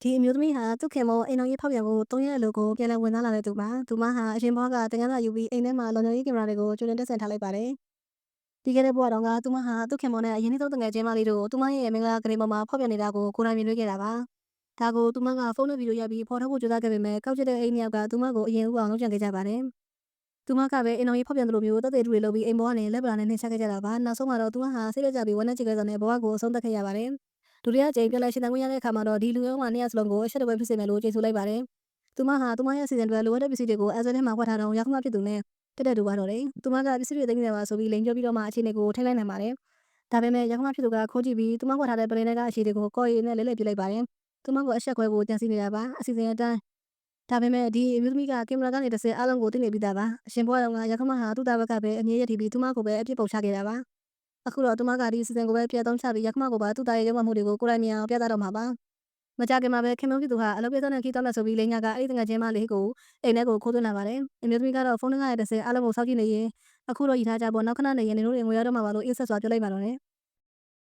ဒီအမျိုးသမီးဟာသူ့ခင်မောအိမ်တော်ကြီးဖောက်ပြန်ဖို့3ရက်အလိုကိုပြန်လည်ဝင်လာတဲ့သူပါ။သူမဟာအရင်ဘဝကတင်ကားသာယူပြီးအိမ်ထဲမှာလုံခြုံရေးကင်မရာတွေကိုကြိုတင်တပ်ဆင်ထားလိုက်ပါတယ်။ပြီးခဲ့တဲ့ဘဝတုန်းကသူမဟာသူ့ခင်မောနဲ့အရင်ဆုံးတငယ်ချင်းမလေးတို့သူမရဲ့မင်္ဂလာကလေးပေါ်မှာဖောက်ပြန်နေတာကိုကိုယ်တိုင်မြင်တွေ့ခဲ့တာပါ။ဒါကိုသူမကဖုန်းနဲ့ဗီဒီယိုရိုက်ပြီးဖော်ထုတ်ဖို့ကြိုးစားခဲ့ပေမဲ့ကောက်ချက်တဲ့အိမ်နှစ်ယောက်ကသူမကိုအရင်ဦးအောင်လုပ်ကြံခဲ့ကြပါတယ်။သူမကပဲအိမ်တော်ကြီးဖောက်ပြန်သလိုမျိုးတပ်တွေတူတွေလုပ်ပြီးအိမ်ပေါ်ကနေလက်ပလာနဲ့နှိမ့်ချခဲ့ကြတာပါ။နောက်ဆုံးမှာတော့သူမဟာစိတ်လက်ကြပြီးဝမ်းနဲ့ချစ်ခဲ့တဲ့ဘဝကိုအဆုံးသတ်ခဲ့ရပါတယ်။ဒုတိယကြိမ်ပြန်လည်ရှင်သန်ခွင့်ရတဲ့အခါမှာတော့ဒီလူရောမှာနှစ်ယောက်စလုံးကိုအဆက်တပွဲဖြစ်စေမယ်လို့ကြေဆိုလိုက်ပါတယ်။သူမဟာသူမရဲ့အစီအစဉ်တွေလိုအပ်တဲ့ပစ္စည်းတွေကိုအဲဆွဲထဲမှာဖွက်ထားတော့ရောက်ခမဖြစ်သူနဲ့တက်တဲ့တူပါတော့တယ်။သူမကပစ္စည်းတွေသိမ်းနေပါဆိုပြီးလိန်ပြောပြီးတော့မှအခြေအနေကိုထိလိုက်နိုင်ပါတယ်။ဒါပေမဲ့ရောက်ခမဖြစ်သူကခိုးကြည့်ပြီးသူမဖွက်ထားတဲ့ပလင်ထဲကအရှိတွေကိုကော်ရီနဲ့လဲလှယ်ပြလိုက်ပါတယ်။သူမကအဆက်ခွဲကိုကြံစီနေတာပါအစီအစဉ်အတိုင်းဒါပေမဲ့ဒီအမျိုးသမီးကကင်မရာကနေတစ်ဆင့်အားလုံးကိုသိနေပြီးသားပါ။အရှင်ဘွားတော်ကရောက်ခမဟာသူ့တာဘက်ကပဲအမြဲရည်တည်ပြီးသူမကိုပဲအပြစ်ပုံချခဲ့တာပါ။အခုတော့သူမကဒီအစီအစဉ်ကိုပဲပြတ်သုံးချပြီးရောက်ခမကိုပါသူ့တာရဲ့ရုံမှမှုတွေကိုကိုယ်တိုင်မြင်အောင်ပြသတော့မှာပါ။မကြခင်မှာပဲခင်မုန်းဖြစ်သူဟာအလုပ်ကိစ္စနဲ့ခီးသွားမယ်ဆိုပြီးလိန်ညာကအဲ့ဒီတငယ်ချင်းမလေးကိုအိမ်ထဲကိုခိုးသွင်းလာပါတယ်။အမျိုးသမီးကတော့ဖုန်းထဲကရတဲ့ဆင်အားလုံးကိုစောင့်ကြည့်နေရင်အခုတော့ရည်ထားကြပေါ့နောက်ခဏနေရင်နေတို့တွေငွေရတော့မှာပါလို့အေးဆက်စွာပြောလိုက်ပါတော့တယ်။